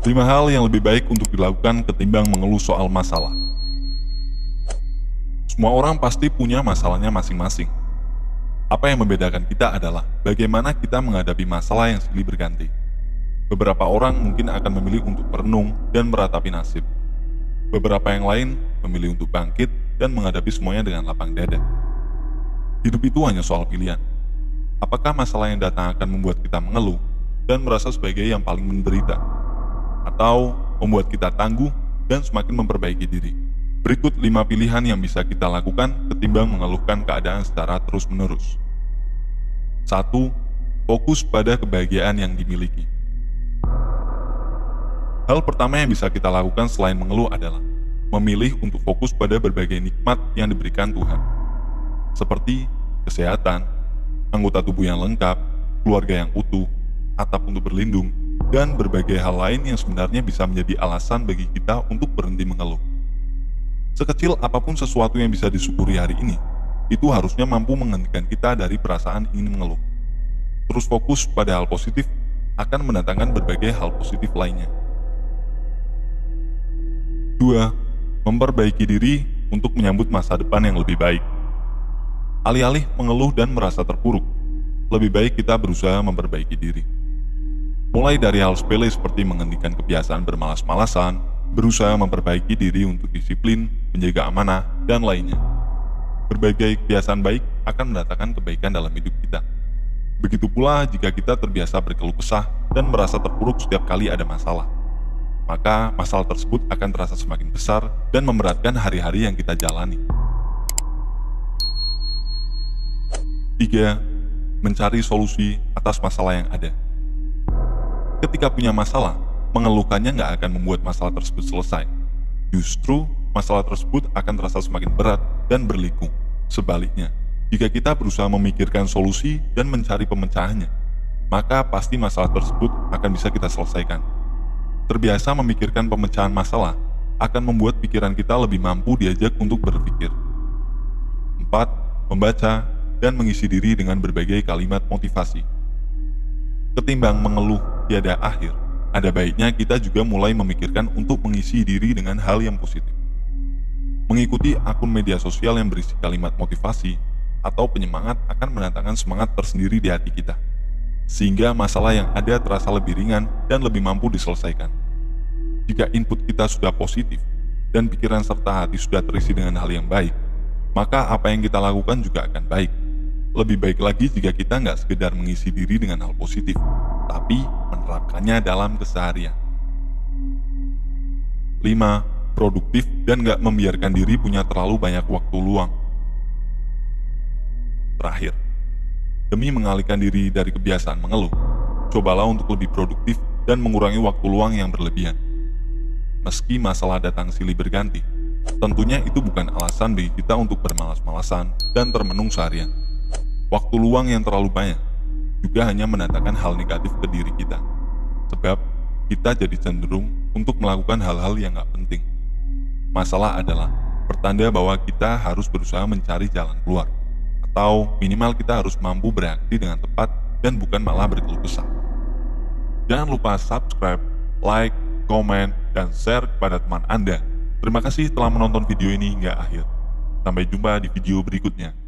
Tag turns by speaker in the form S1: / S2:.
S1: 5 hal yang lebih baik untuk dilakukan ketimbang mengeluh soal masalah. Semua orang pasti punya masalahnya masing-masing. Apa yang membedakan kita adalah bagaimana kita menghadapi masalah yang silih berganti. Beberapa orang mungkin akan memilih untuk merenung dan meratapi nasib. Beberapa yang lain memilih untuk bangkit dan menghadapi semuanya dengan lapang dada. Hidup itu hanya soal pilihan. Apakah masalah yang datang akan membuat kita mengeluh dan merasa sebagai yang paling menderita, atau membuat kita tangguh dan semakin memperbaiki diri? Berikut 5 pilihan yang bisa kita lakukan ketimbang mengeluhkan keadaan secara terus-menerus. 1. Fokus pada kebahagiaan yang dimiliki. Hal pertama yang bisa kita lakukan selain mengeluh adalah memilih untuk fokus pada berbagai nikmat yang diberikan Tuhan, seperti kesehatan, anggota tubuh yang lengkap, keluarga yang utuh, atap untuk berlindung, dan berbagai hal lain yang sebenarnya bisa menjadi alasan bagi kita untuk berhenti mengeluh. Sekecil apapun sesuatu yang bisa disyukuri hari ini, itu harusnya mampu menghentikan kita dari perasaan ingin mengeluh. Terus fokus pada hal positif akan mendatangkan berbagai hal positif lainnya. 2. Memperbaiki diri untuk menyambut masa depan yang lebih baik. Alih-alih mengeluh dan merasa terpuruk, lebih baik kita berusaha memperbaiki diri. Mulai dari hal sepele seperti menghentikan kebiasaan bermalas-malasan, berusaha memperbaiki diri untuk disiplin, menjaga amanah, dan lainnya. Berbagai kebiasaan baik akan mendatangkan kebaikan dalam hidup kita. Begitu pula jika kita terbiasa berkeluh kesah dan merasa terpuruk setiap kali ada masalah, maka masalah tersebut akan terasa semakin besar dan memberatkan hari-hari yang kita jalani. 3. Mencari solusi atas masalah yang ada. Ketika punya masalah, mengeluhkannya nggak akan membuat masalah tersebut selesai. Justru, masalah tersebut akan terasa semakin berat dan berliku. Sebaliknya, jika kita berusaha memikirkan solusi dan mencari pemecahannya, maka pasti masalah tersebut akan bisa kita selesaikan. Terbiasa memikirkan pemecahan masalah akan membuat pikiran kita lebih mampu diajak untuk berpikir. 4. Membaca dan mengisi diri dengan berbagai kalimat motivasi. Ketimbang mengeluh tiada akhir, ada baiknya kita juga mulai memikirkan untuk mengisi diri dengan hal yang positif. Mengikuti akun media sosial yang berisi kalimat motivasi atau penyemangat akan mendatangkan semangat tersendiri di hati kita, sehingga masalah yang ada terasa lebih ringan dan lebih mampu diselesaikan. Jika input kita sudah positif dan pikiran serta hati sudah terisi dengan hal yang baik, maka apa yang kita lakukan juga akan baik. Lebih baik lagi jika kita nggak sekedar mengisi diri dengan hal positif, tapi menerapkannya dalam keseharian. 5. Produktif dan nggak membiarkan diri punya terlalu banyak waktu luang. Terakhir, demi mengalihkan diri dari kebiasaan mengeluh, cobalah untuk lebih produktif dan mengurangi waktu luang yang berlebihan. Meski masalah datang silih berganti, tentunya itu bukan alasan bagi kita untuk bermalas-malasan dan termenung seharian. Waktu luang yang terlalu banyak juga hanya mendatangkan hal negatif ke diri kita, sebab kita jadi cenderung untuk melakukan hal-hal yang gak penting. Masalah adalah pertanda bahwa kita harus berusaha mencari jalan keluar, atau minimal kita harus mampu bereaksi dengan tepat dan bukan malah berkeluh kesah. Jangan lupa subscribe, like, komen, dan share kepada teman Anda. Terima kasih telah menonton video ini hingga akhir. Sampai jumpa di video berikutnya.